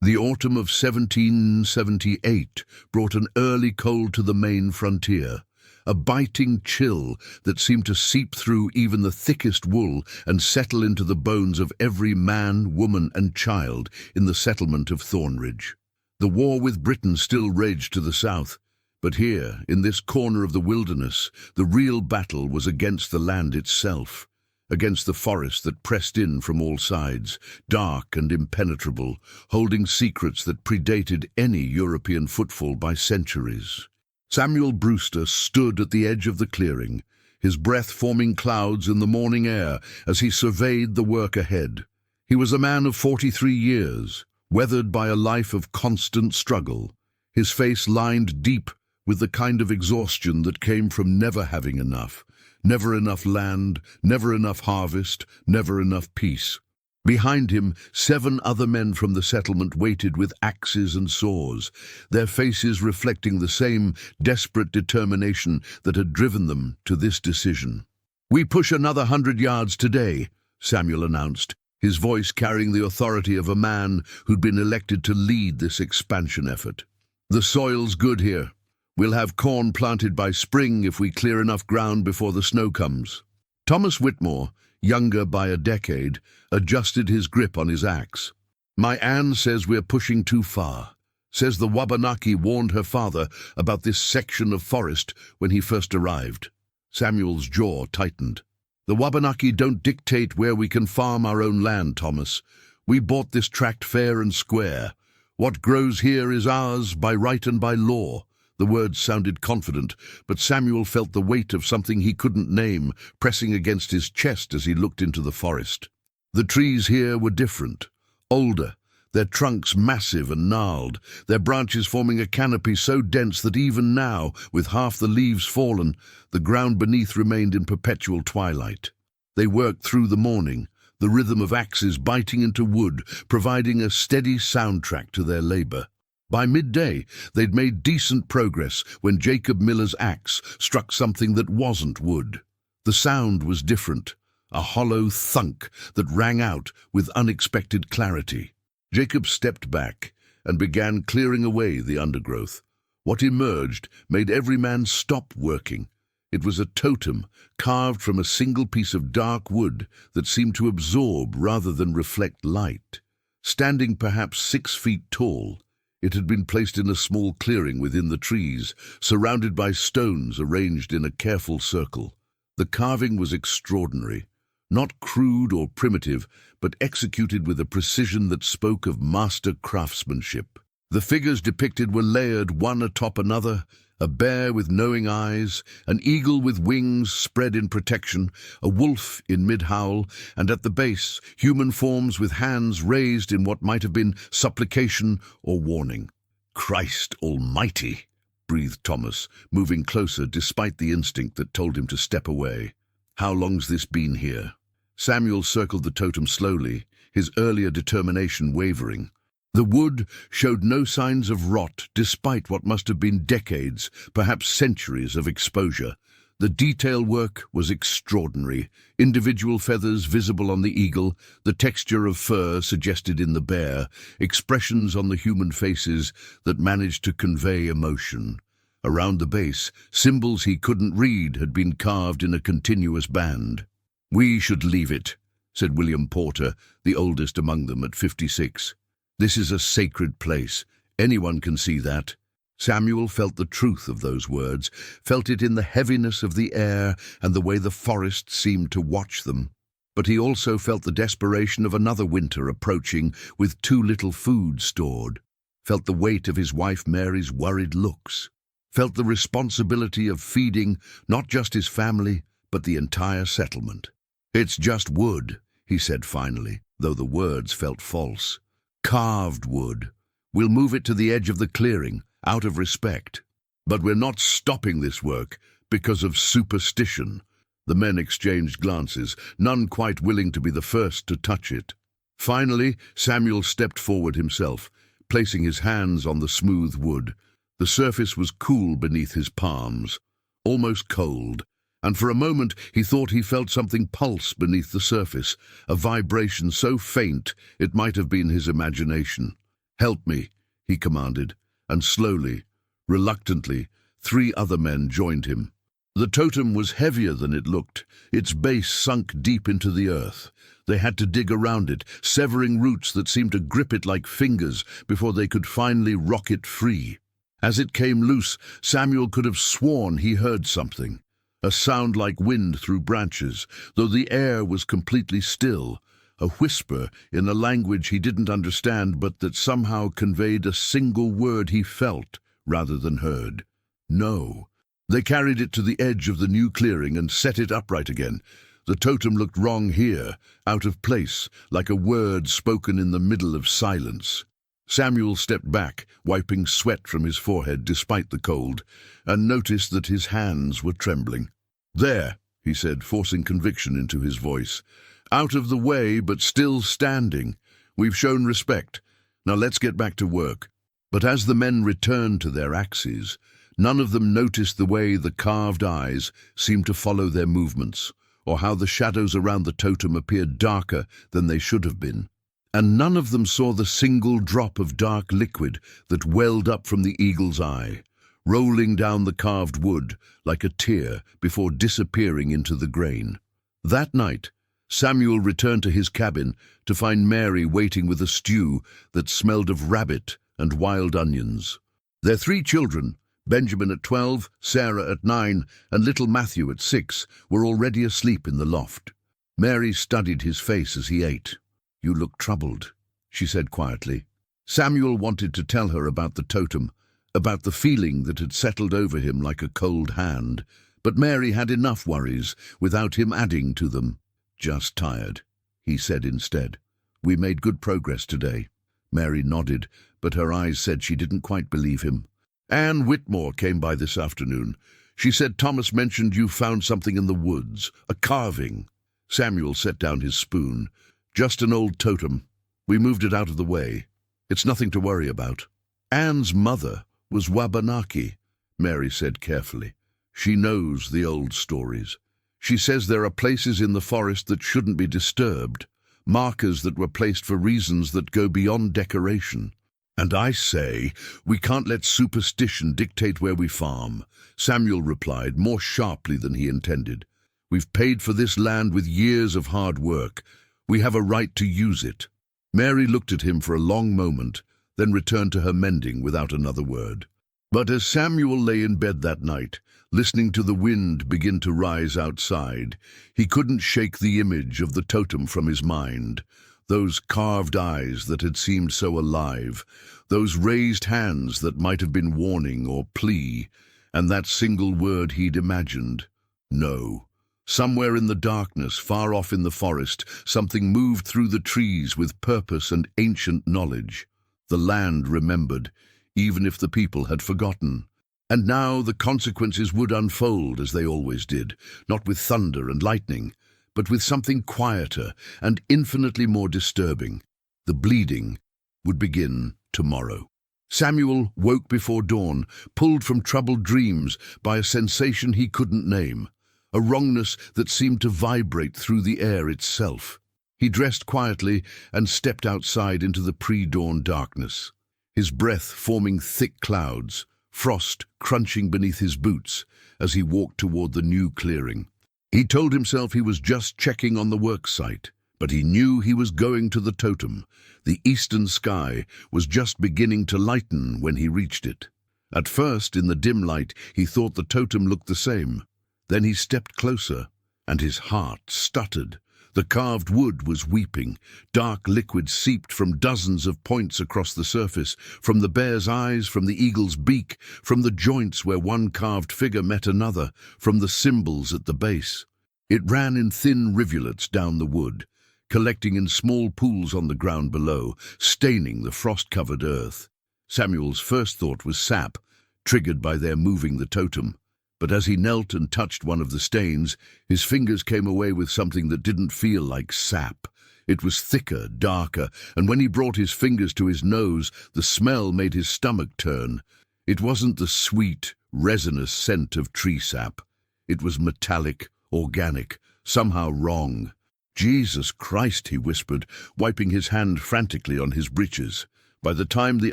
The autumn of 1778 brought an early cold to the Maine frontier, a biting chill that seemed to seep through even the thickest wool and settle into the bones of every man, woman, and child in the settlement of Thornridge. The war with Britain still raged to the south, but here, in this corner of the wilderness, the real battle was against the land itself, against the forest that pressed in from all sides, dark and impenetrable, holding secrets that predated any European footfall by centuries. Samuel Brewster stood at the edge of the clearing, his breath forming clouds in the morning air as he surveyed the work ahead. He was a man of 43 years, weathered by a life of constant struggle, his face lined deep with the kind of exhaustion that came from never having enough. Never enough land, never enough harvest, never enough peace. Behind him, 7 other men from the settlement waited with axes and saws, their faces reflecting the same desperate determination that had driven them to this decision. "We push another 100 yards today," Samuel announced, his voice carrying the authority of a man who'd been elected to lead this expansion effort. "The soil's good here. We'll have corn planted by spring if we clear enough ground before the snow comes." Thomas Whitmore, younger by a decade, adjusted his grip on his axe. "My Anne says we're pushing too far. Says the Wabanaki warned her father about this section of forest when he first arrived." Samuel's jaw tightened. "The Wabanaki don't dictate where we can farm our own land, Thomas. We bought this tract fair and square. What grows here is ours by right and by law." The words sounded confident, but Samuel felt the weight of something he couldn't name pressing against his chest as he looked into the forest. The trees here were different, older, their trunks massive and gnarled, their branches forming a canopy so dense that even now, with half the leaves fallen, the ground beneath remained in perpetual twilight. They worked through the morning, the rhythm of axes biting into wood, providing a steady soundtrack to their labor. By midday, they'd made decent progress when Jacob Miller's axe struck something that wasn't wood. The sound was different, a hollow thunk that rang out with unexpected clarity. Jacob stepped back and began clearing away the undergrowth. What emerged made every man stop working. It was a totem carved from a single piece of dark wood that seemed to absorb rather than reflect light. Standing perhaps 6 feet tall, it had been placed in a small clearing within the trees, surrounded by stones arranged in a careful circle. The carving was extraordinary, not crude or primitive, but executed with a precision that spoke of master craftsmanship. The figures depicted were layered one atop another, a bear with knowing eyes, an eagle with wings spread in protection, a wolf in mid-howl, and at the base, human forms with hands raised in what might have been supplication or warning. "Christ Almighty!" breathed Thomas, moving closer despite the instinct that told him to step away. "How long's this been here?" Samuel circled the totem slowly, his earlier determination wavering. The wood showed no signs of rot despite what must have been decades, perhaps centuries of exposure. The detail work was extraordinary, individual feathers visible on the eagle, the texture of fur suggested in the bear, expressions on the human faces that managed to convey emotion. Around the base, symbols he couldn't read had been carved in a continuous band. "We should leave it," said William Porter, the oldest among them at 56. "This is a sacred place. Anyone can see that." Samuel felt the truth of those words, felt it in the heaviness of the air and the way the forest seemed to watch them. But he also felt the desperation of another winter approaching with too little food stored, felt the weight of his wife Mary's worried looks, felt the responsibility of feeding not just his family, but the entire settlement. "It's just wood," he said finally, though the words felt false. "Carved wood. We'll move it to the edge of the clearing, out of respect. But we're not stopping this work because of superstition." The men exchanged glances, none quite willing to be the first to touch it. Finally, Samuel stepped forward himself, placing his hands on the smooth wood. The surface was cool beneath his palms, almost cold, and for a moment he thought he felt something pulse beneath the surface, a vibration so faint it might have been his imagination. "Help me," he commanded, and slowly, reluctantly, 3 other men joined him. The totem was heavier than it looked, its base sunk deep into the earth. They had to dig around it, severing roots that seemed to grip it like fingers before they could finally rock it free. As it came loose, Samuel could have sworn he heard something, a sound like wind through branches, though the air was completely still, a whisper in a language he didn't understand but that somehow conveyed a single word he felt rather than heard. No. They carried it to the edge of the new clearing and set it upright again. The totem looked wrong here, out of place, like a word spoken in the middle of silence. Samuel stepped back, wiping sweat from his forehead despite the cold, and noticed that his hands were trembling. "There," he said, forcing conviction into his voice. "Out of the way, but still standing. We've shown respect. Now let's get back to work." But as the men returned to their axes, none of them noticed the way the carved eyes seemed to follow their movements, or how the shadows around the totem appeared darker than they should have been. And none of them saw the single drop of dark liquid that welled up from the eagle's eye, rolling down the carved wood like a tear before disappearing into the grain. That night, Samuel returned to his cabin to find Mary waiting with a stew that smelled of rabbit and wild onions. Their 3 children, Benjamin at 12, Sarah at 9, and little Matthew at 6, were already asleep in the loft. Mary studied his face as he ate. "You look troubled," she said quietly. Samuel wanted to tell her about the totem, about the feeling that had settled over him like a cold hand, but Mary had enough worries without him adding to them. "Just tired," he said instead. "We made good progress today." Mary nodded, but her eyes said she didn't quite believe him. "Anne Whitmore came by this afternoon. She said Thomas mentioned you found something in the woods, a carving." Samuel set down his spoon. "Just an old totem. We moved it out of the way. It's nothing to worry about." "Anne's mother was Wabanaki," Mary said carefully. "She knows the old stories. She says there are places in the forest that shouldn't be disturbed, markers that were placed for reasons that go beyond decoration. And I say, we can't let superstition dictate where we farm," Samuel replied, more sharply than he intended. "We've paid for this land with years of hard work. We have a right to use it." Mary looked at him for a long moment, then returned to her mending without another word. But as Samuel lay in bed that night, listening to the wind begin to rise outside, he couldn't shake the image of the totem from his mind. Those carved eyes that had seemed so alive, those raised hands that might have been warning or plea, and that single word he'd imagined, "No." Somewhere in the darkness, far off in the forest, something moved through the trees with purpose and ancient knowledge. The land remembered, even if the people had forgotten. And now the consequences would unfold as they always did, not with thunder and lightning, but with something quieter and infinitely more disturbing. The bleeding would begin tomorrow. Samuel woke before dawn, pulled from troubled dreams by a sensation he couldn't name, a wrongness that seemed to vibrate through the air itself. He dressed quietly and stepped outside into the pre-dawn darkness, his breath forming thick clouds, frost crunching beneath his boots as he walked toward the new clearing. He told himself he was just checking on the work site, but he knew he was going to the totem. The eastern sky was just beginning to lighten when he reached it. At first, in the dim light, he thought the totem looked the same. Then he stepped closer, and his heart stuttered. The carved wood was weeping. Dark liquid seeped from dozens of points across the surface, from the bear's eyes, from the eagle's beak, from the joints where one carved figure met another, from the symbols at the base. It ran in thin rivulets down the wood, collecting in small pools on the ground below, staining the frost-covered earth. Samuel's first thought was sap, triggered by their moving the totem. But as he knelt and touched one of the stains, his fingers came away with something that didn't feel like sap. It was thicker, darker, and when he brought his fingers to his nose, the smell made his stomach turn. It wasn't the sweet, resinous scent of tree sap. It was metallic, organic, somehow wrong. "Jesus Christ," he whispered, wiping his hand frantically on his breeches. By the time the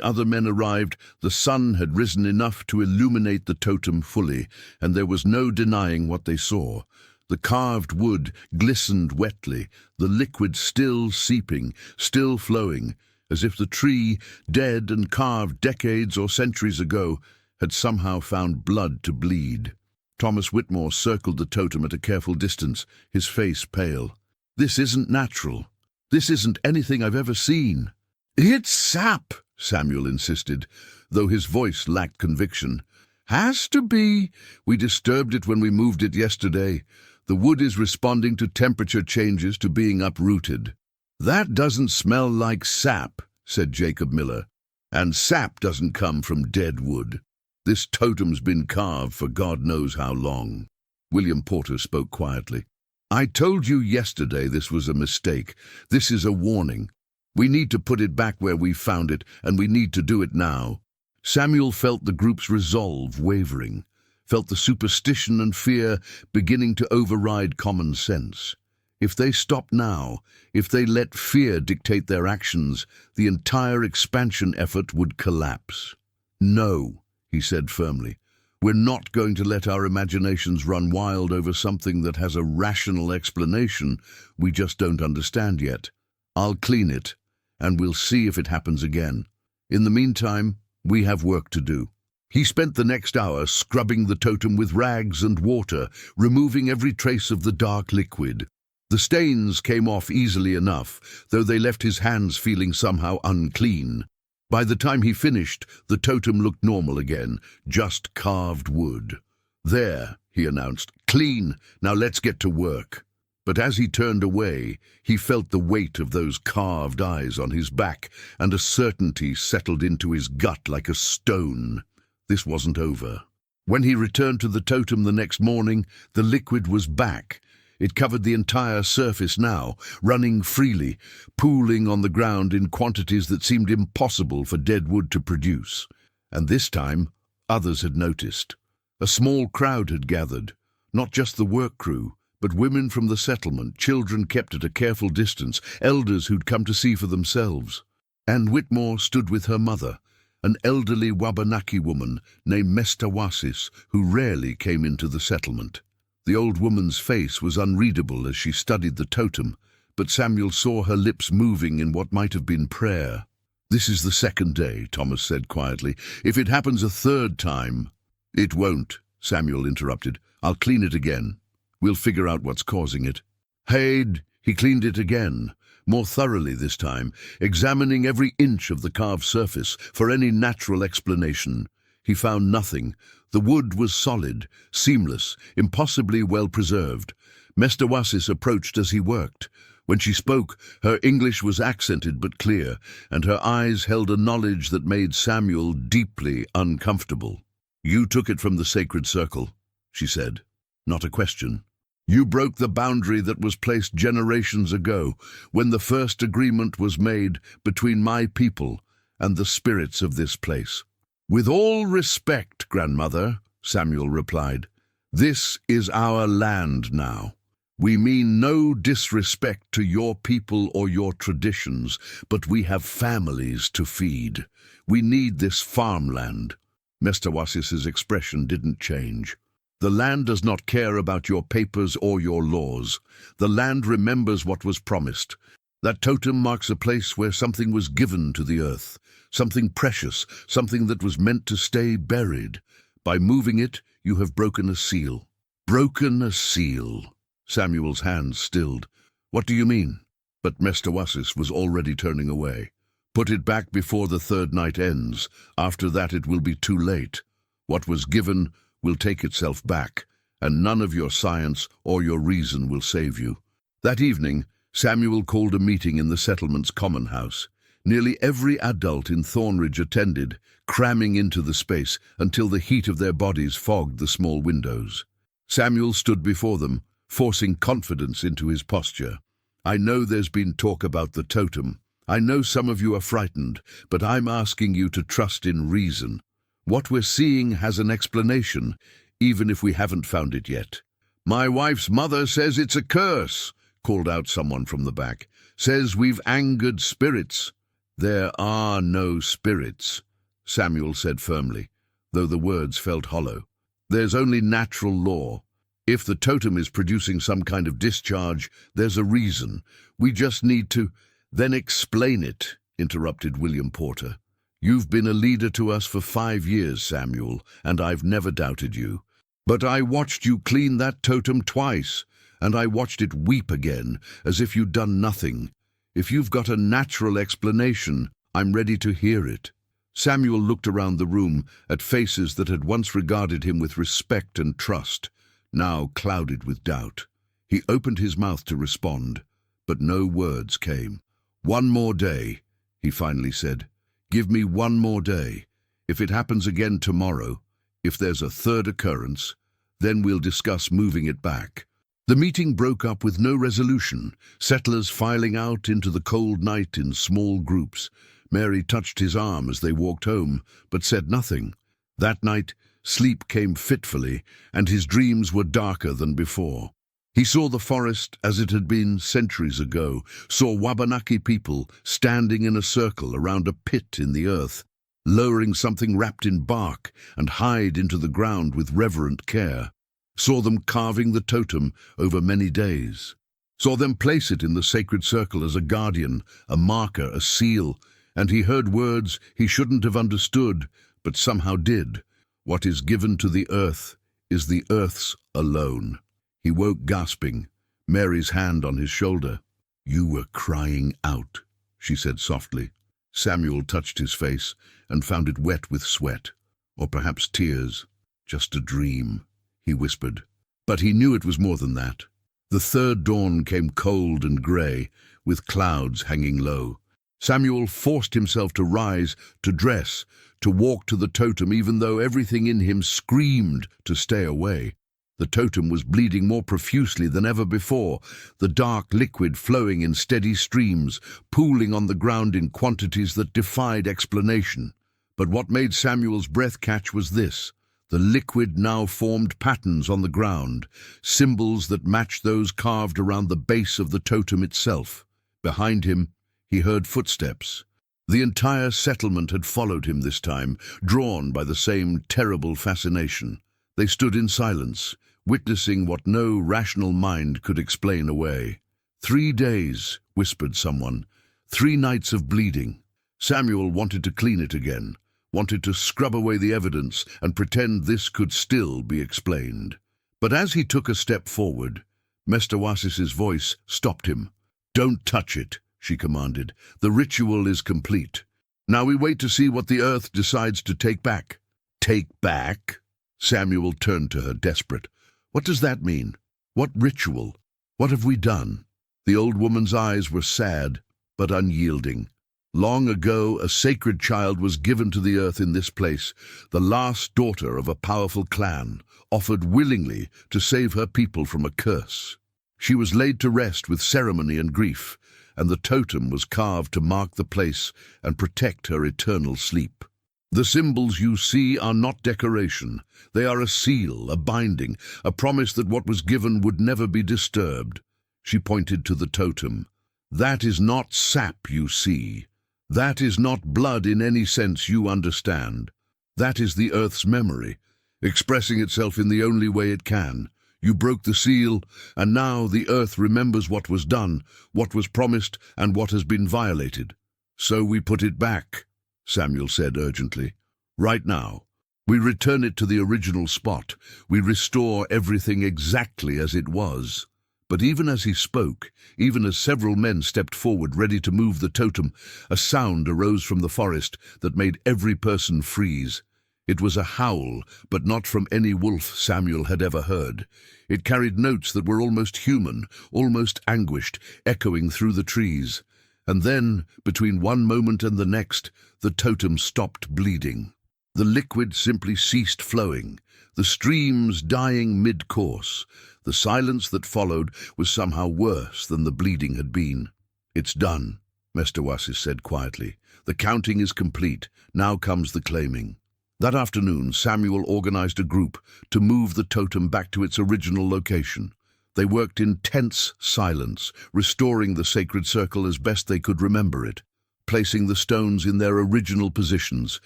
other men arrived, the sun had risen enough to illuminate the totem fully, and there was no denying what they saw. The carved wood glistened wetly, the liquid still seeping, still flowing, as if the tree, dead and carved decades or centuries ago, had somehow found blood to bleed. Thomas Whitmore circled the totem at a careful distance, his face pale. "This isn't natural. This isn't anything I've ever seen." "It's sap," Samuel insisted, though his voice lacked conviction. "Has to be. We disturbed it when we moved it yesterday. The wood is responding to temperature changes, to being uprooted." "That doesn't smell like sap," said Jacob Miller. "And sap doesn't come from dead wood. This totem's been carved for God knows how long." William Porter spoke quietly. "I told you yesterday this was a mistake. This is a warning. We need to put it back where we found it, and we need to do it now." Samuel felt the group's resolve wavering, felt the superstition and fear beginning to override common sense. If they stopped now, if they let fear dictate their actions, the entire expansion effort would collapse. "No," he said firmly. "We're not going to let our imaginations run wild over something that has a rational explanation we just don't understand yet. I'll clean it, and we'll see if it happens again. In the meantime, we have work to do." He spent the next hour scrubbing the totem with rags and water, removing every trace of the dark liquid. The stains came off easily enough, though they left his hands feeling somehow unclean. By the time he finished, the totem looked normal again, just carved wood. "There," he announced, "clean, now let's get to work." But as he turned away, he felt the weight of those carved eyes on his back, and a certainty settled into his gut like a stone. This wasn't over. When he returned to the totem the next morning, the liquid was back. It covered the entire surface now, running freely, pooling on the ground in quantities that seemed impossible for dead wood to produce. And this time, others had noticed. A small crowd had gathered, not just the work crew, but women from the settlement, children kept at a careful distance, elders who'd come to see for themselves. And Whitmore stood with her mother, an elderly Wabanaki woman named Mestawasis, who rarely came into the settlement. The old woman's face was unreadable as she studied the totem, but Samuel saw her lips moving in what might have been prayer. "This is the second day," Thomas said quietly. "If it happens a third time—" "It won't," Samuel interrupted. "I'll clean it again. We'll figure out what's causing it." He cleaned it again, more thoroughly this time, examining every inch of the carved surface for any natural explanation. He found nothing. The wood was solid, seamless, impossibly well preserved. Mestawasis approached as he worked. When she spoke, her English was accented but clear, and her eyes held a knowledge that made Samuel deeply uncomfortable. "You took it from the sacred circle," she said. "Not a question. You broke the boundary that was placed generations ago, when the first agreement was made between my people and the spirits of this place." "With all respect, grandmother," Samuel replied, "this is our land now. We mean no disrespect to your people or your traditions, but we have families to feed. We need this farmland." Mestawasis's expression didn't change. "The land does not care about your papers or your laws. The land remembers what was promised. That totem marks a place where something was given to the earth, something precious, something that was meant to stay buried. By moving it, you have broken a seal." "Broken a seal?" Samuel's hands stilled. "What do you mean?" But Mestawasis was already turning away. "Put it back before the third night ends. After that it will be too late. What was given will take itself back, and none of your science or your reason will save you." That evening, Samuel called a meeting in the settlement's common house. Nearly every adult in Thornridge attended, cramming into the space until the heat of their bodies fogged the small windows. Samuel stood before them, forcing confidence into his posture. "I know there's been talk about the totem. I know some of you are frightened, but I'm asking you to trust in reason. What we're seeing has an explanation, even if we haven't found it yet." "My wife's mother says it's a curse," called out someone from the back. "Says we've angered spirits." "There are no spirits," Samuel said firmly, though the words felt hollow. "There's only natural law. If the totem is producing some kind of discharge, there's a reason. We just need to—" "Then explain it," interrupted William Porter. "You've been a leader to us for 5 years, Samuel, and I've never doubted you. But I watched you clean that totem twice, and I watched it weep again, as if you'd done nothing. If you've got a natural explanation, I'm ready to hear it." Samuel looked around the room at faces that had once regarded him with respect and trust, now clouded with doubt. He opened his mouth to respond, but no words came. "One more day," he finally said. "Give me one more day. If it happens again tomorrow, if there's a third occurrence, then we'll discuss moving it back." The meeting broke up with no resolution, settlers filing out into the cold night in small groups. Mary touched his arm as they walked home, but said nothing. That night, sleep came fitfully, and his dreams were darker than before. He saw the forest as it had been centuries ago, saw Wabanaki people standing in a circle around a pit in the earth, lowering something wrapped in bark and hide into the ground with reverent care. Saw them carving the totem over many days. Saw them place it in the sacred circle as a guardian, a marker, a seal, and he heard words he shouldn't have understood, but somehow did. What is given to the earth is the earth's alone. He woke gasping, Mary's hand on his shoulder. "You were crying out," she said softly. Samuel touched his face and found it wet with sweat, or perhaps tears. "Just a dream," he whispered. But he knew it was more than that. The third dawn came cold and grey, with clouds hanging low. Samuel forced himself to rise, to dress, to walk to the totem, even though everything in him screamed to stay away. The totem was bleeding more profusely than ever before, the dark liquid flowing in steady streams, pooling on the ground in quantities that defied explanation. But what made Samuel's breath catch was this. The liquid now formed patterns on the ground, symbols that matched those carved around the base of the totem itself. Behind him, he heard footsteps. The entire settlement had followed him this time, drawn by the same terrible fascination. They stood in silence, witnessing what no rational mind could explain away. 3 days, whispered someone. 3 nights of bleeding. Samuel wanted to clean it again, wanted to scrub away the evidence and pretend this could still be explained. But as he took a step forward, Mestawasis's voice stopped him. "Don't touch it," she commanded. "The ritual is complete. Now we wait to see what the earth decides to take back." "Take back?" Samuel turned to her, desperate. "What does that mean? What ritual? What have we done?" The old woman's eyes were sad, but unyielding. Long ago, a sacred child was given to the earth in this place, the last daughter of a powerful clan, offered willingly to save her people from a curse. She was laid to rest with ceremony and grief, and the totem was carved to mark the place and protect her eternal sleep. The symbols you see are not decoration. They are a seal, a binding, a promise that what was given would never be disturbed. She pointed to the totem. That is not sap you see. That is not blood in any sense you understand. That is the earth's memory, expressing itself in the only way it can. You broke the seal, and now the earth remembers what was done, what was promised, and what has been violated. So we put it back, Samuel said urgently. Right now. We return it to the original spot. We restore everything exactly as it was. But even as he spoke, even as several men stepped forward ready to move the totem, a sound arose from the forest that made every person freeze. It was a howl, but not from any wolf Samuel had ever heard. It carried notes that were almost human, almost anguished, echoing through the trees. And then, between one moment and the next, the totem stopped bleeding. The liquid simply ceased flowing, the streams dying mid-course. The silence that followed was somehow worse than the bleeding had been. "It's done," Mestawasis said quietly. "The counting is complete. Now comes the claiming." That afternoon, Samuel organized a group to move the totem back to its original location. They worked in tense silence, restoring the sacred circle as best they could remember it. placing the stones in their original positions,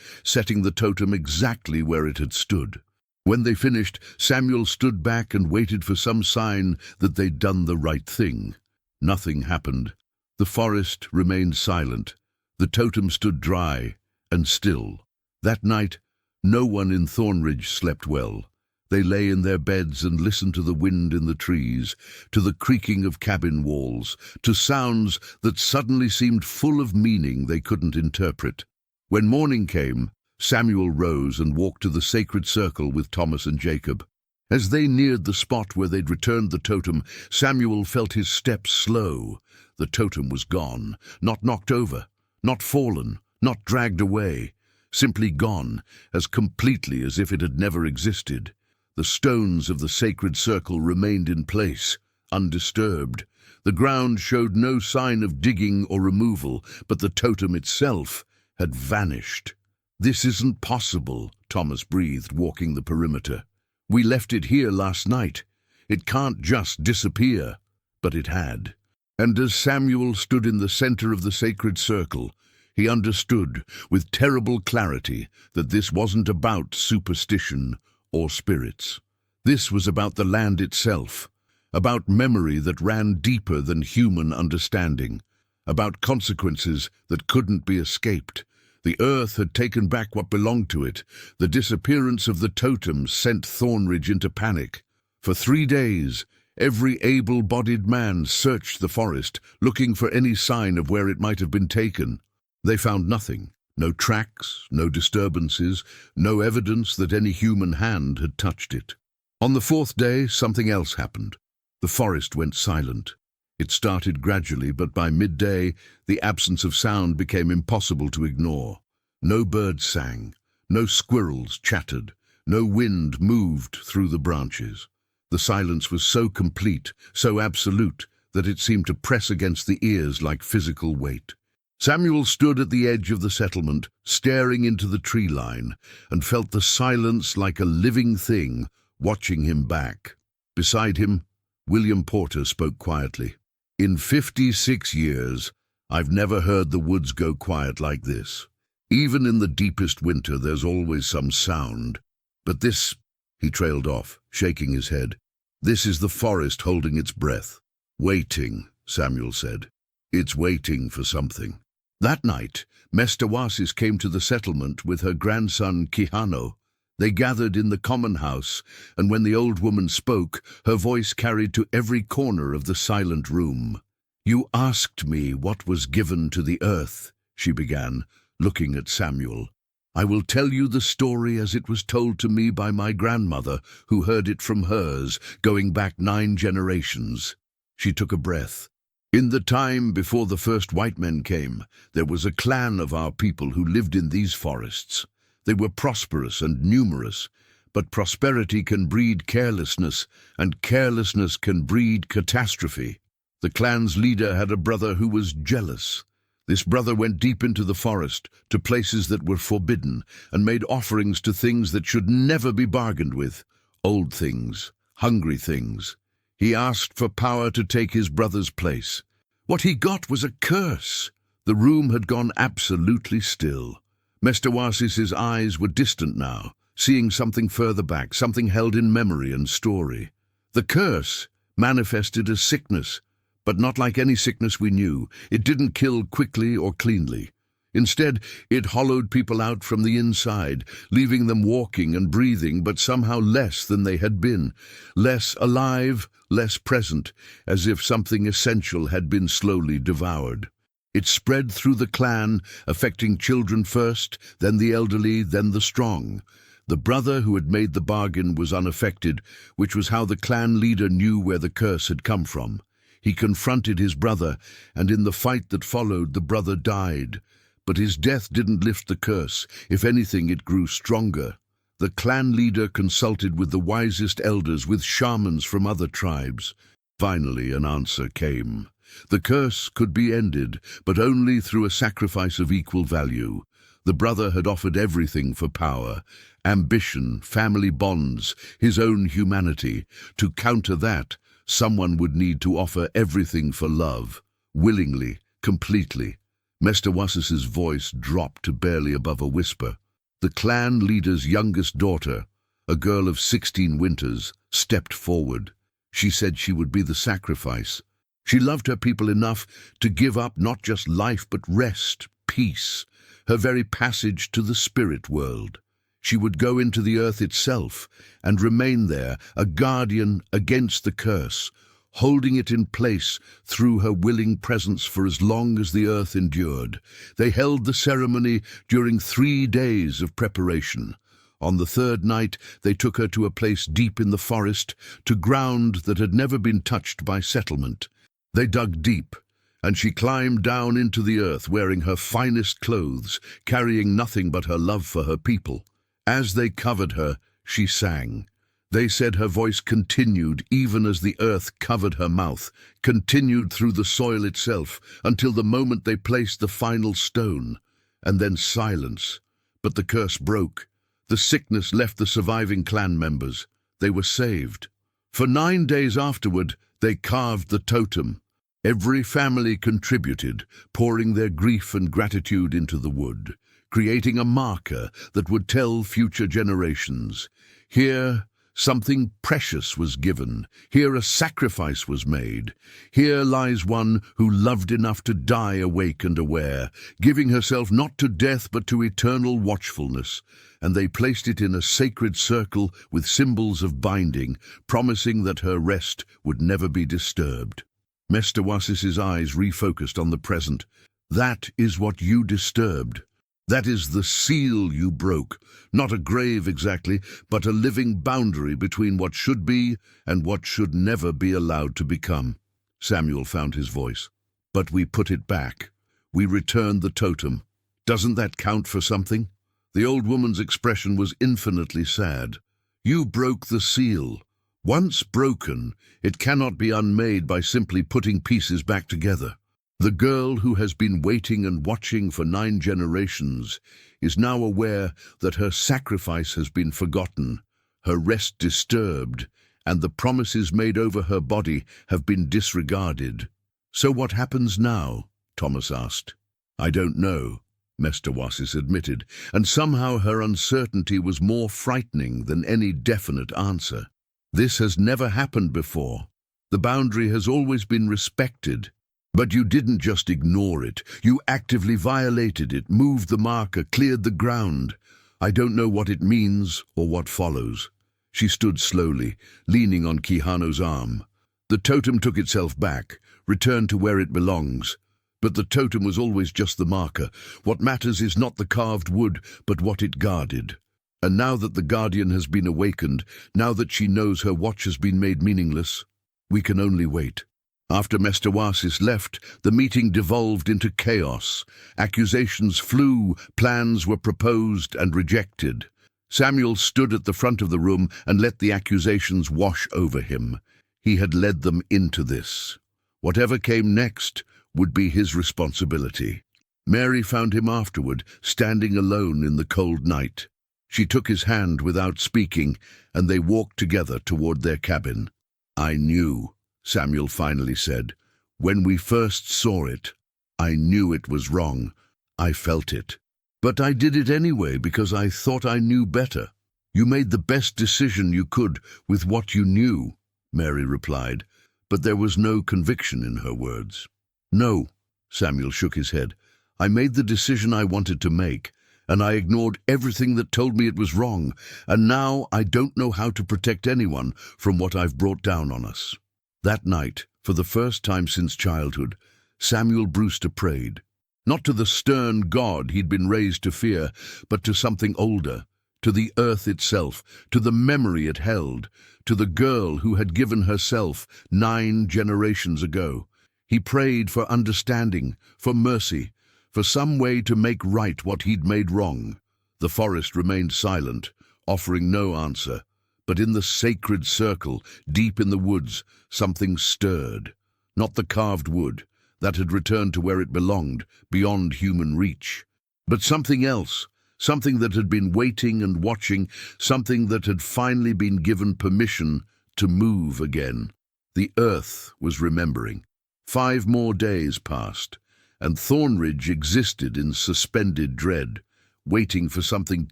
setting the totem exactly where it had stood. When they finished, Samuel stood back and waited for some sign that they'd done the right thing. Nothing happened. The forest remained silent. The totem stood dry and still. That night, no one in Thornridge slept well. They lay in their beds and listened to the wind in the trees, to the creaking of cabin walls, to sounds that suddenly seemed full of meaning they couldn't interpret. When morning came, Samuel rose and walked to the sacred circle with Thomas and Jacob. As they neared the spot where they'd returned the totem, Samuel felt his steps slow. The totem was gone, not knocked over, not fallen, not dragged away, simply gone, as completely as if it had never existed. The stones of the sacred circle remained in place, undisturbed. The ground showed no sign of digging or removal, but the totem itself had vanished. "This isn't possible," Thomas breathed, walking the perimeter. "We left it here last night. It can't just disappear." But it had. And as Samuel stood in the center of the sacred circle, he understood with terrible clarity that this wasn't about superstition or spirits. This was about the land itself, about memory that ran deeper than human understanding, about consequences that couldn't be escaped. The earth had taken back what belonged to it. The disappearance of the totem sent Thornridge into panic. For 3 days, every able-bodied man searched the forest, looking for any sign of where it might have been taken. They found nothing. No tracks, no disturbances, no evidence that any human hand had touched it. On the 4th day, something else happened. The forest went silent. It started gradually, but by midday, the absence of sound became impossible to ignore. No birds sang, no squirrels chattered, no wind moved through the branches. The silence was so complete, so absolute, that it seemed to press against the ears like physical weight. Samuel stood at the edge of the settlement, staring into the tree line, and felt the silence like a living thing watching him back. Beside him, William Porter spoke quietly. "In 56 years, I've never heard the woods go quiet like this. Even in the deepest winter, there's always some sound. But this," he trailed off, shaking his head, "this is the forest holding its breath." "Waiting," Samuel said. "It's waiting for something." That night, Mestawasis came to the settlement with her grandson Kihano. They gathered in the common house, and when the old woman spoke, her voice carried to every corner of the silent room. "You asked me what was given to the earth," she began, looking at Samuel. "I will tell you the story as it was told to me by my grandmother, who heard it from hers, going back 9 generations. She took a breath. "In the time before the first white men came, there was a clan of our people who lived in these forests. They were prosperous and numerous, but prosperity can breed carelessness, and carelessness can breed catastrophe. The clan's leader had a brother who was jealous. This brother went deep into the forest, to places that were forbidden, and made offerings to things that should never be bargained with, old things, hungry things. He asked for power to take his brother's place. What he got was a curse." The room had gone absolutely still. Mestawasis's eyes were distant now, seeing something further back, something held in memory and story. The curse manifested as sickness, but not like any sickness we knew. It didn't kill quickly or cleanly. Instead, it hollowed people out from the inside, leaving them walking and breathing, but somehow less than they had been, less alive, less present, as if something essential had been slowly devoured. It spread through the clan, affecting children first, then the elderly, then the strong. The brother who had made the bargain was unaffected, which was how the clan leader knew where the curse had come from. He confronted his brother, and in the fight that followed, the brother died. But his death didn't lift the curse. If anything, it grew stronger. The clan leader consulted with the wisest elders, with shamans from other tribes. Finally, an answer came. The curse could be ended, but only through a sacrifice of equal value. The brother had offered everything for power, ambition, family bonds, his own humanity. To counter that, someone would need to offer everything for love, willingly, completely. Mr. Wassis's voice dropped to barely above a whisper. The clan leader's youngest daughter, a girl of 16 winters, stepped forward. She said she would be the sacrifice. She loved her people enough to give up not just life but rest, peace, her very passage to the spirit world. She would go into the earth itself and remain there, a guardian against the curse, holding it in place through her willing presence for as long as the earth endured. They held the ceremony during 3 days of preparation. On the third night, they took her to a place deep in the forest, to ground that had never been touched by settlement. They dug deep, and she climbed down into the earth wearing her finest clothes, carrying nothing but her love for her people. As they covered her, she sang. They said her voice continued even as the earth covered her mouth, continued through the soil itself, until the moment they placed the final stone. And then silence. But the curse broke. The sickness left the surviving clan members. They were saved. For 9 days afterward, they carved the totem. Every family contributed, pouring their grief and gratitude into the wood, creating a marker that would tell future generations. Here, something precious was given. Here a sacrifice was made. Here lies one who loved enough to die awake and aware, giving herself not to death but to eternal watchfulness. And they placed it in a sacred circle with symbols of binding, promising that her rest would never be disturbed. Mr. Wassis's eyes refocused on the present. That is what you disturbed. That is the seal you broke. Not a grave exactly, but a living boundary between what should be and what should never be allowed to become. Samuel found his voice. But we put it back. We returned the totem. Doesn't that count for something? The old woman's expression was infinitely sad. You broke the seal. Once broken, it cannot be unmade by simply putting pieces back together. The girl who has been waiting and watching for 9 generations is now aware that her sacrifice has been forgotten, her rest disturbed, and the promises made over her body have been disregarded. So what happens now? Thomas asked. I don't know, Mr. Wassis admitted, and somehow her uncertainty was more frightening than any definite answer. This has never happened before. The boundary has always been respected. But you didn't just ignore it. You actively violated it, moved the marker, cleared the ground. I don't know what it means or what follows. She stood slowly, leaning on Quijano's arm. The totem took itself back, returned to where it belongs. But the totem was always just the marker. What matters is not the carved wood, but what it guarded. And now that the guardian has been awakened, now that she knows her watch has been made meaningless, we can only wait. After Mr. Wassis left, the meeting devolved into chaos. Accusations flew, plans were proposed and rejected. Samuel stood at the front of the room and let the accusations wash over him. He had led them into this. Whatever came next would be his responsibility. Mary found him afterward, standing alone in the cold night. She took his hand without speaking, and they walked together toward their cabin. I knew, Samuel finally said. When we first saw it, I knew it was wrong. I felt it. But I did it anyway because I thought I knew better. You made the best decision you could with what you knew, Mary replied, but there was no conviction in her words. No, Samuel shook his head. I made the decision I wanted to make, and I ignored everything that told me it was wrong, and now I don't know how to protect anyone from what I've brought down on us. That night, for the first time since childhood, Samuel Brewster prayed. Not to the stern God he'd been raised to fear, but to something older, to the earth itself, to the memory it held, to the girl who had given herself 9 generations ago. He prayed for understanding, for mercy, for some way to make right what he'd made wrong. The forest remained silent, offering no answer. But in the sacred circle, deep in the woods, something stirred. Not the carved wood, that had returned to where it belonged, beyond human reach. But something else, something that had been waiting and watching, something that had finally been given permission to move again. The earth was remembering. 5 more days passed, and Thornridge existed in suspended dread, waiting for something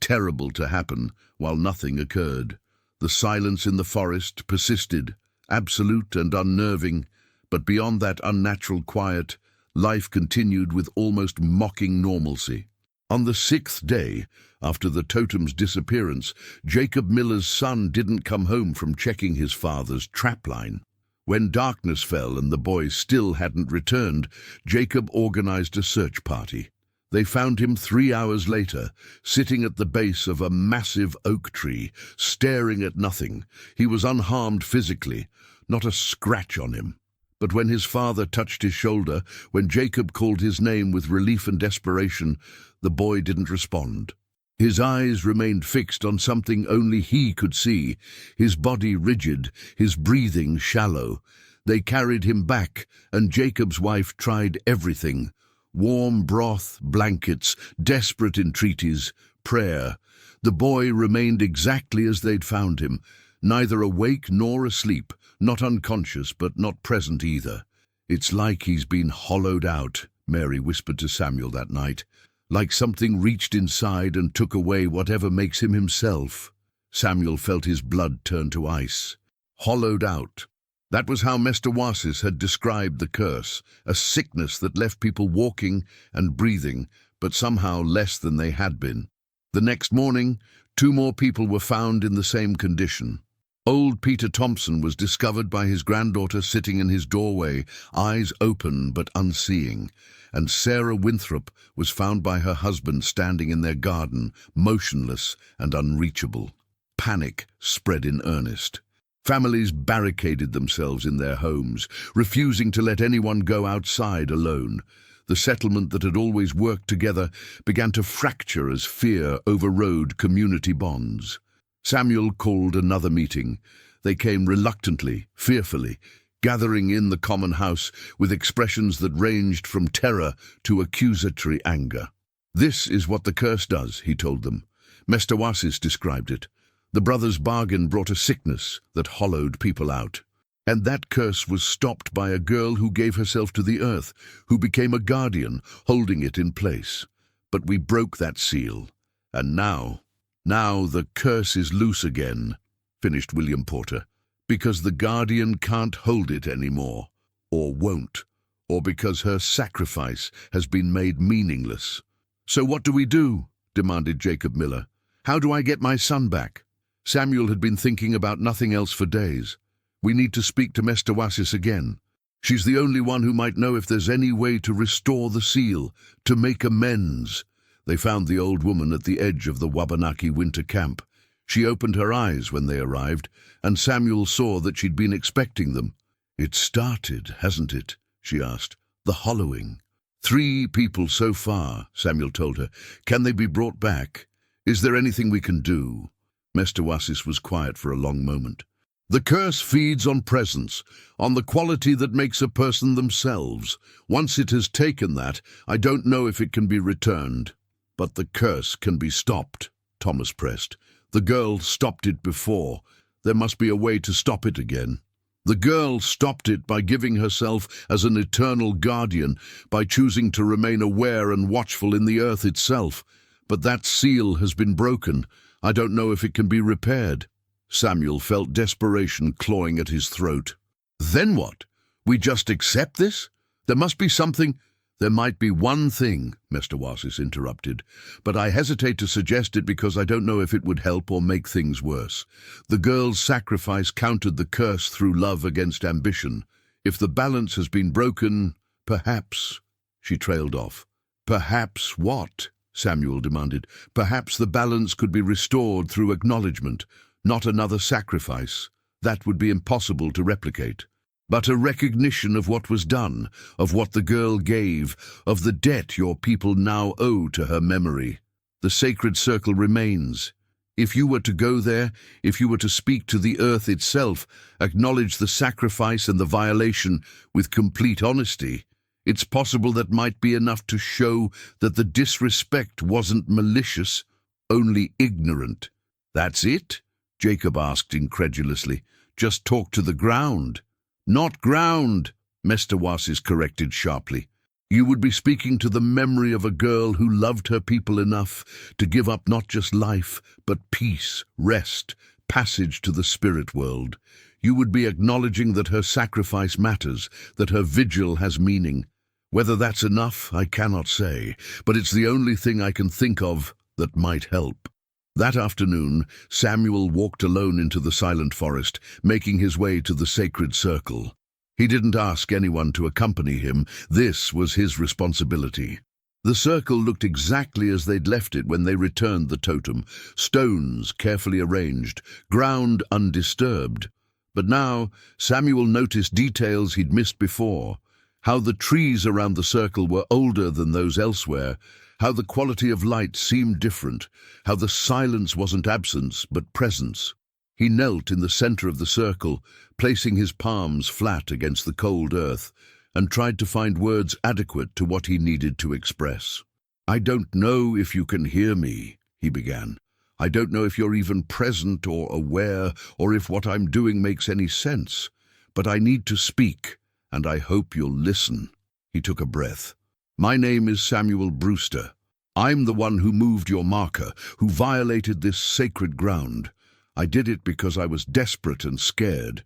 terrible to happen while nothing occurred. The silence in the forest persisted, absolute and unnerving, but beyond that unnatural quiet, life continued with almost mocking normalcy. On the 6th day, after the Totem's disappearance, Jacob Miller's son didn't come home from checking his father's trapline. When darkness fell and the boy still hadn't returned, Jacob organized a search party. They found him 3 hours later, sitting at the base of a massive oak tree, staring at nothing. He was unharmed physically, not a scratch on him. But when his father touched his shoulder, when Jacob called his name with relief and desperation, the boy didn't respond. His eyes remained fixed on something only he could see, his body rigid, his breathing shallow. They carried him back, and Jacob's wife tried everything. Warm broth, blankets, desperate entreaties, prayer. The boy remained exactly as they'd found him, neither awake nor asleep, not unconscious but not present either. "It's like he's been hollowed out," Mary whispered to Samuel that night. "Like something reached inside and took away whatever makes him himself." Samuel felt his blood turn to ice. Hollowed out. That was how Mr. Wasis had described the curse, a sickness that left people walking and breathing, but somehow less than they had been. The next morning, 2 more people were found in the same condition. Old Peter Thompson was discovered by his granddaughter sitting in his doorway, eyes open but unseeing, and Sarah Winthrop was found by her husband standing in their garden, motionless and unreachable. Panic spread in earnest. Families barricaded themselves in their homes, refusing to let anyone go outside alone. The settlement that had always worked together began to fracture as fear overrode community bonds. Samuel called another meeting. They came reluctantly, fearfully, gathering in the common house with expressions that ranged from terror to accusatory anger. "This is what the curse does," he told them. Mr. Wasis described it. The brothers' bargain brought a sickness that hollowed people out. And that curse was stopped by a girl who gave herself to the earth, who became a guardian, holding it in place. But we broke that seal. And now the curse is loose again, finished William Porter, because the guardian can't hold it anymore, or won't, or because her sacrifice has been made meaningless. "So what do we do?" demanded Jacob Miller. "How do I get my son back?" Samuel had been thinking about nothing else for days. "We need to speak to Mr. Wasis again. She's the only one who might know if there's any way to restore the seal, to make amends." They found the old woman at the edge of the Wabanaki winter camp. She opened her eyes when they arrived, and Samuel saw that she'd been expecting them. "It started, hasn't it?" she asked. "The hollowing." 3 people so far," Samuel told her. "Can they be brought back? Is there anything we can do?" Mr. Wasis was quiet for a long moment. "The curse feeds on presence, on the quality that makes a person themselves. Once it has taken that, I don't know if it can be returned." "But the curse can be stopped," Thomas pressed. "The girl stopped it before. There must be a way to stop it again." "The girl stopped it by giving herself as an eternal guardian, by choosing to remain aware and watchful in the earth itself. But that seal has been broken. I don't know if it can be repaired." Samuel felt desperation clawing at his throat. "Then what? We just accept this? There must be something—" "There might be one thing," Mr. Wasis interrupted, "but I hesitate to suggest it because I don't know if it would help or make things worse. The girl's sacrifice countered the curse through love against ambition. If the balance has been broken, perhaps—" She trailed off. "Perhaps what?" Samuel demanded. "Perhaps the balance could be restored through acknowledgement, not another sacrifice. That would be impossible to replicate. But a recognition of what was done, of what the girl gave, of the debt your people now owe to her memory. The sacred circle remains. If you were to go there, if you were to speak to the earth itself, acknowledge the sacrifice and the violation with complete honesty, it's possible that might be enough to show that the disrespect wasn't malicious, only ignorant." "That's it?" Jacob asked incredulously. "Just talk to the ground." "Not ground," Mr. Wasis corrected sharply. You would be speaking to the memory of a girl who loved her people enough to give up not just life, but peace, rest, passage to the spirit world. You would be acknowledging that her sacrifice matters, that her vigil has meaning. Whether that's enough, I cannot say, but it's the only thing I can think of that might help. That afternoon, Samuel walked alone into the silent forest, making his way to the sacred circle. He didn't ask anyone to accompany him. This was his responsibility. The circle looked exactly as they'd left it when they returned the totem, stones carefully arranged, ground undisturbed. But now, Samuel noticed details he'd missed before. How the trees around the circle were older than those elsewhere, how the quality of light seemed different, how the silence wasn't absence but presence. He knelt in the center of the circle, placing his palms flat against the cold earth, and tried to find words adequate to what he needed to express. "I don't know if you can hear me," he began. "I don't know if you're even present or aware, or if what I'm doing makes any sense. But I need to speak, and I hope you'll listen." He took a breath. "My name is Samuel Brewster. I'm the one who moved your marker, who violated this sacred ground. I did it because I was desperate and scared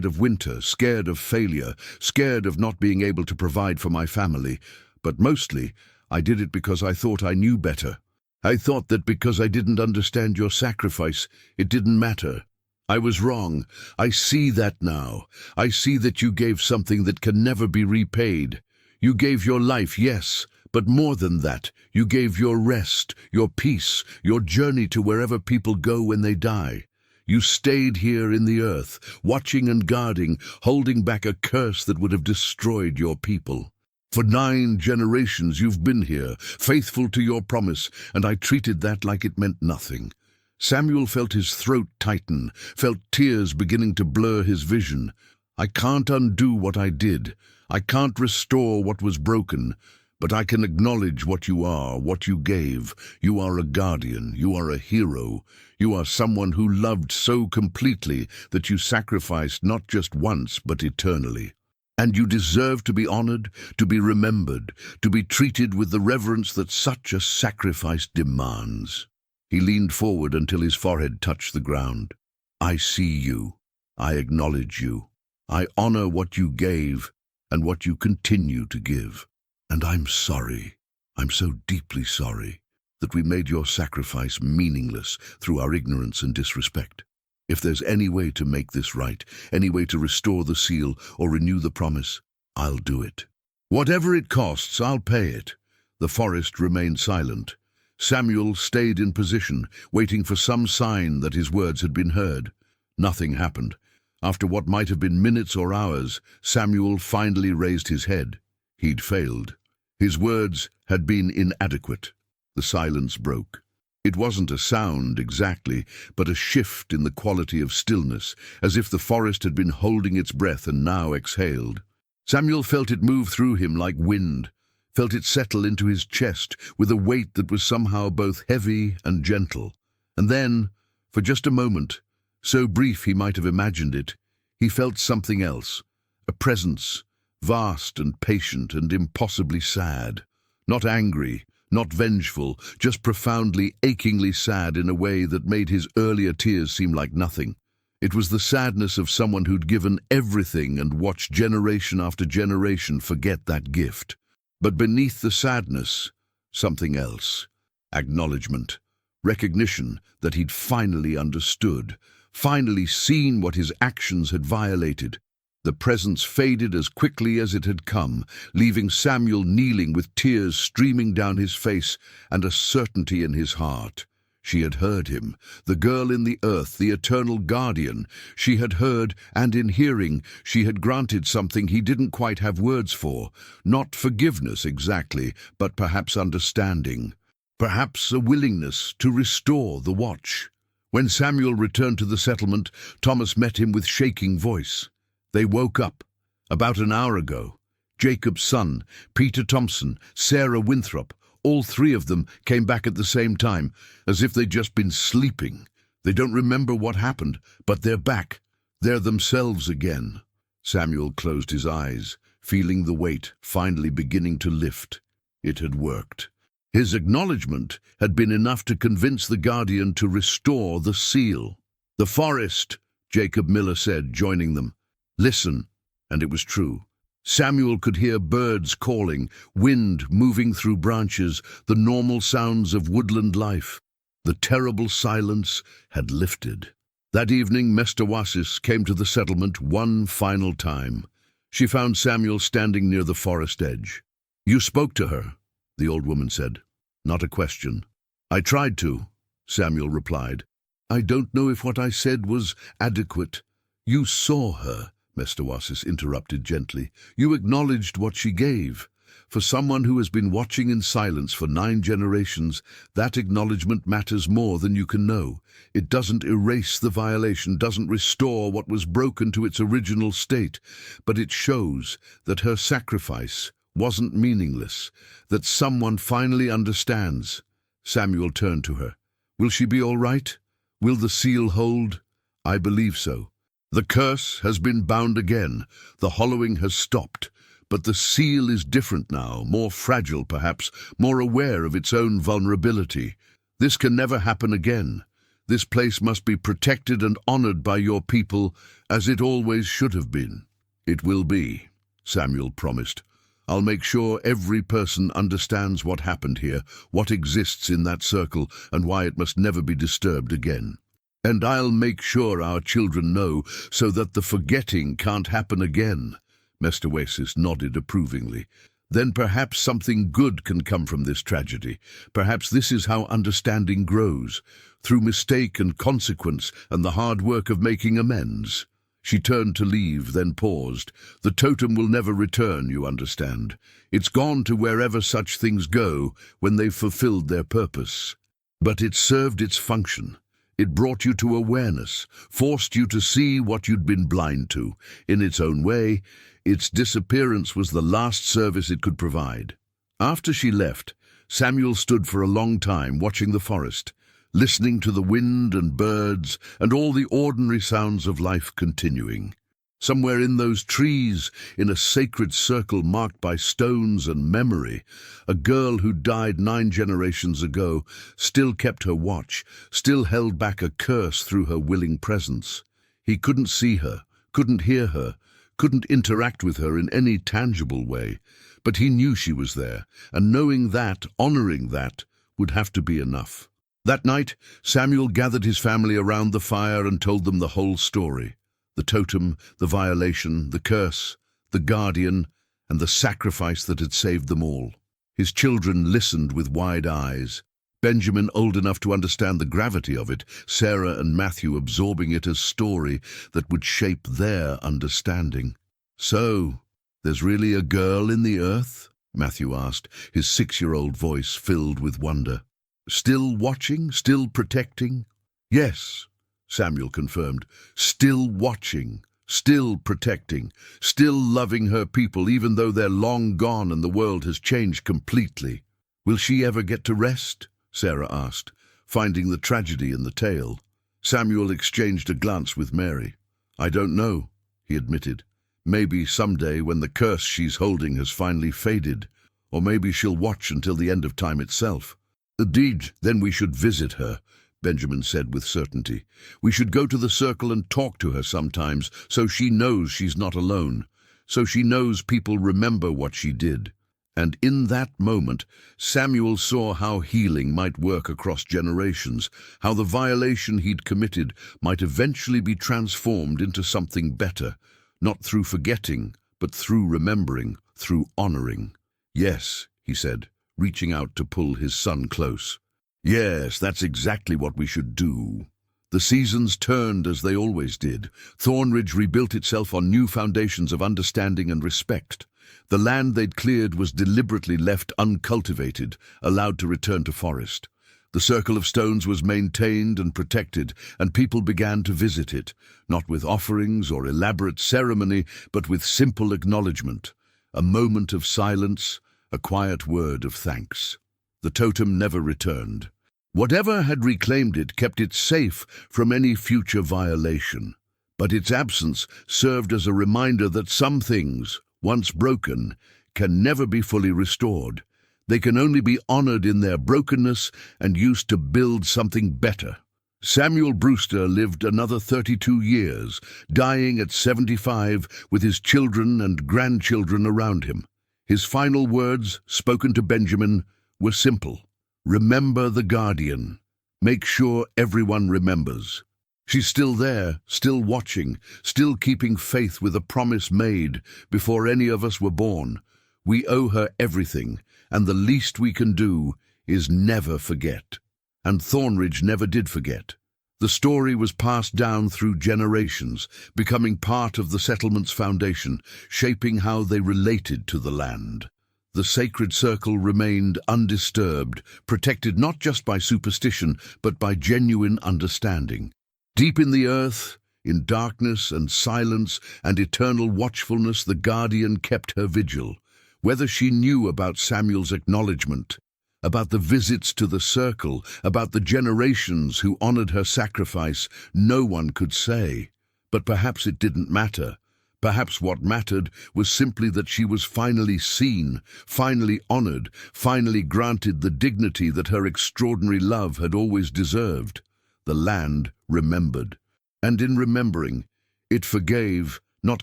of winter, scared of failure, scared of not being able to provide for my family. But mostly, I did it because I thought I knew better. I thought that because I didn't understand your sacrifice, it didn't matter. I was wrong. I see that now. I see that you gave something that can never be repaid. You gave your life, yes, but more than that, you gave your rest, your peace, your journey to wherever people go when they die. You stayed here in the earth, watching and guarding, holding back a curse that would have destroyed your people. For 9 generations you've been here, faithful to your promise, and I treated that like it meant nothing." Samuel felt his throat tighten, felt tears beginning to blur his vision. "I can't undo what I did. I can't restore what was broken. But I can acknowledge what you are, what you gave. You are a guardian. You are a hero. You are someone who loved so completely that you sacrificed not just once, but eternally. And you deserve to be honored, to be remembered, to be treated with the reverence that such a sacrifice demands." He leaned forward until his forehead touched the ground. "I see you. I acknowledge you. I honor what you gave and what you continue to give. And I'm sorry, I'm so deeply sorry, that we made your sacrifice meaningless through our ignorance and disrespect. If there's any way to make this right, any way to restore the seal or renew the promise, I'll do it. Whatever it costs, I'll pay it." The forest remained silent. Samuel stayed in position, waiting for some sign that his words had been heard. Nothing happened. After what might have been minutes or hours, Samuel finally raised his head. He'd failed. His words had been inadequate. The silence broke. It wasn't a sound exactly, but a shift in the quality of stillness, as if the forest had been holding its breath and now exhaled. Samuel felt it move through him like wind, felt it settle into his chest with a weight that was somehow both heavy and gentle. And then, for just a moment, so brief he might have imagined it, he felt something else, a presence, vast and patient and impossibly sad. Not angry, not vengeful, just profoundly, achingly sad in a way that made his earlier tears seem like nothing. It was the sadness of someone who'd given everything and watched generation after generation forget that gift. But beneath the sadness, something else. Acknowledgement, recognition that he'd finally understood, finally seen what his actions had violated. The presence faded as quickly as it had come, leaving Samuel kneeling with tears streaming down his face and a certainty in his heart. She had heard him, the girl in the earth, the eternal guardian. She had heard, and in hearing, she had granted something he didn't quite have words for. Not forgiveness exactly, but perhaps understanding. Perhaps a willingness to restore the watch. When Samuel returned to the settlement, Thomas met him with shaking voice. They woke up about an hour ago. Jacob's son, Peter Thompson, Sarah Winthrop, all 3 of them came back at the same time, as if they'd just been sleeping. They don't remember what happened, but they're back. They're themselves again. Samuel closed his eyes, feeling the weight finally beginning to lift. It had worked. His acknowledgement had been enough to convince the Guardian to restore the seal. "The forest," Jacob Miller said, joining them. "Listen," and it was true. Samuel could hear birds calling, wind moving through branches, the normal sounds of woodland life. The terrible silence had lifted. That evening, Mestawasis came to the settlement one final time. She found Samuel standing near the forest edge. "You spoke to her," the old woman said. "Not a question." "I tried to," Samuel replied. "I don't know if what I said was adequate." "You saw her," Mestawasis interrupted gently. "You acknowledged what she gave. For someone who has been watching in silence for 9 generations, that acknowledgement matters more than you can know. It doesn't erase the violation, doesn't restore what was broken to its original state, but it shows that her sacrifice wasn't meaningless, that someone finally understands." Samuel turned to her. "Will she be all right? Will the seal hold?" "I believe so. The curse has been bound again. The hollowing has stopped. But the seal is different now, more fragile perhaps, more aware of its own vulnerability. This can never happen again. This place must be protected and honored by your people, as it always should have been." "It will be," Samuel promised. "I'll make sure every person understands what happened here, what exists in that circle, and why it must never be disturbed again. And I'll make sure our children know, so that the forgetting can't happen again." Mestawasis nodded approvingly. "Then perhaps something good can come from this tragedy. Perhaps this is how understanding grows, through mistake and consequence and the hard work of making amends." She turned to leave, then paused. "The totem will never return, you understand. It's gone to wherever such things go when they've fulfilled their purpose. But it served its function. It brought you to awareness, forced you to see what you'd been blind to. In its own way, its disappearance was the last service it could provide." After she left, Samuel stood for a long time watching the forest, listening to the wind and birds and all the ordinary sounds of life continuing. Somewhere in those trees, in a sacred circle marked by stones and memory, a girl who died 9 generations ago still kept her watch, still held back a curse through her willing presence. He couldn't see her, couldn't hear her, couldn't interact with her in any tangible way, but he knew she was there, and knowing that, honoring that, would have to be enough. That night, Samuel gathered his family around the fire and told them the whole story. The totem, the violation, the curse, the guardian, and the sacrifice that had saved them all. His children listened with wide eyes. Benjamin old enough to understand the gravity of it, Sarah and Matthew absorbing it as story that would shape their understanding. "So, there's really a girl in the earth?" Matthew asked, his 6-year-old voice filled with wonder. "Still watching, still protecting?" "Yes," Samuel confirmed. "Still watching, still protecting, still loving her people even though they're long gone and the world has changed completely." "Will she ever get to rest?" Sarah asked, finding the tragedy in the tale. Samuel exchanged a glance with Mary. "I don't know," he admitted. "Maybe someday when the curse she's holding has finally faded, or maybe she'll watch until the end of time itself." "Indeed, then we should visit her," Benjamin said with certainty. "We should go to the circle and talk to her sometimes, so she knows she's not alone, so she knows people remember what she did." And in that moment, Samuel saw how healing might work across generations, how the violation he'd committed might eventually be transformed into something better, not through forgetting, but through remembering, through honoring. "Yes," he said, reaching out to pull his son close. "Yes, that's exactly what we should do." The seasons turned as they always did. Thornridge rebuilt itself on new foundations of understanding and respect. The land they'd cleared was deliberately left uncultivated, allowed to return to forest. The circle of stones was maintained and protected, and people began to visit it, not with offerings or elaborate ceremony, but with simple acknowledgement, a moment of silence, a quiet word of thanks. The totem never returned. Whatever had reclaimed it kept it safe from any future violation, but its absence served as a reminder that some things, once broken, can never be fully restored. They can only be honored in their brokenness and used to build something better. Samuel Brewster lived another 32 years, dying at 75 with his children and grandchildren around him. His final words, spoken to Benjamin, were simple. Remember the guardian. Make sure everyone remembers. She's still there, still watching, still keeping faith with a promise made before any of us were born. We owe her everything, and the least we can do is never forget. And Thornridge never did forget. The story was passed down through generations, becoming part of the settlement's foundation, shaping how they related to the land. The sacred circle remained undisturbed, protected not just by superstition, but by genuine understanding. Deep in the earth, in darkness and silence and eternal watchfulness, the guardian kept her vigil. Whether she knew about Samuel's acknowledgement, about the visits to the circle, about the generations who honored her sacrifice, no one could say. But perhaps it didn't matter. Perhaps what mattered was simply that she was finally seen, finally honored, finally granted the dignity that her extraordinary love had always deserved. The land remembered. And in remembering, it forgave, not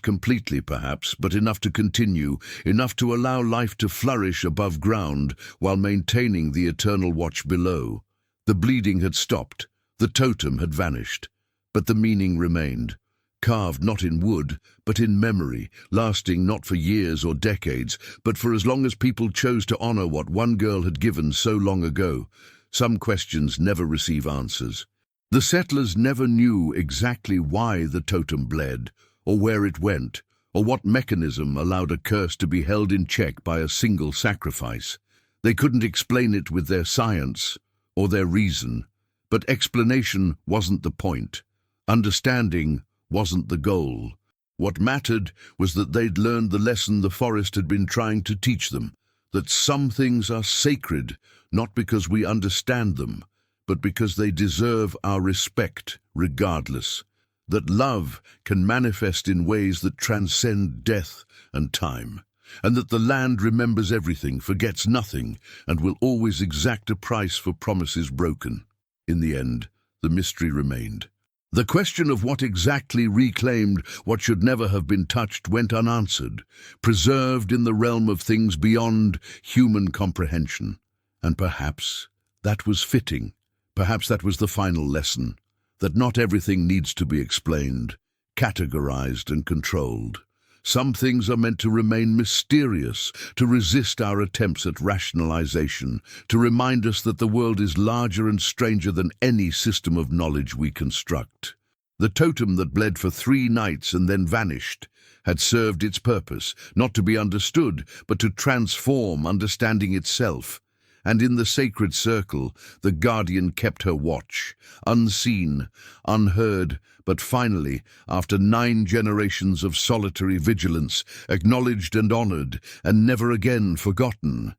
completely perhaps, but enough to continue, enough to allow life to flourish above ground while maintaining the eternal watch below. The bleeding had stopped, the totem had vanished, but the meaning remained. Carved not in wood, but in memory, lasting not for years or decades, but for as long as people chose to honor what one girl had given so long ago. Some questions never receive answers. The settlers never knew exactly why the totem bled, or where it went, or what mechanism allowed a curse to be held in check by a single sacrifice. They couldn't explain it with their science or their reason, but explanation wasn't the point. Understanding wasn't the goal. What mattered was that they'd learned the lesson the forest had been trying to teach them, that some things are sacred, not because we understand them, but because they deserve our respect regardless. That love can manifest in ways that transcend death and time, and that the land remembers everything, forgets nothing, and will always exact a price for promises broken. In the end, the mystery remained. The question of what exactly reclaimed what should never have been touched went unanswered, preserved in the realm of things beyond human comprehension. And perhaps that was fitting. Perhaps that was the final lesson, that not everything needs to be explained, categorized and controlled. Some things are meant to remain mysterious, to resist our attempts at rationalization, to remind us that the world is larger and stranger than any system of knowledge we construct. The totem that bled for 3 nights and then vanished had served its purpose, not to be understood, but to transform understanding itself. And in the sacred circle, the guardian kept her watch, unseen, unheard, but finally, after 9 generations of solitary vigilance, acknowledged and honored, and never again forgotten,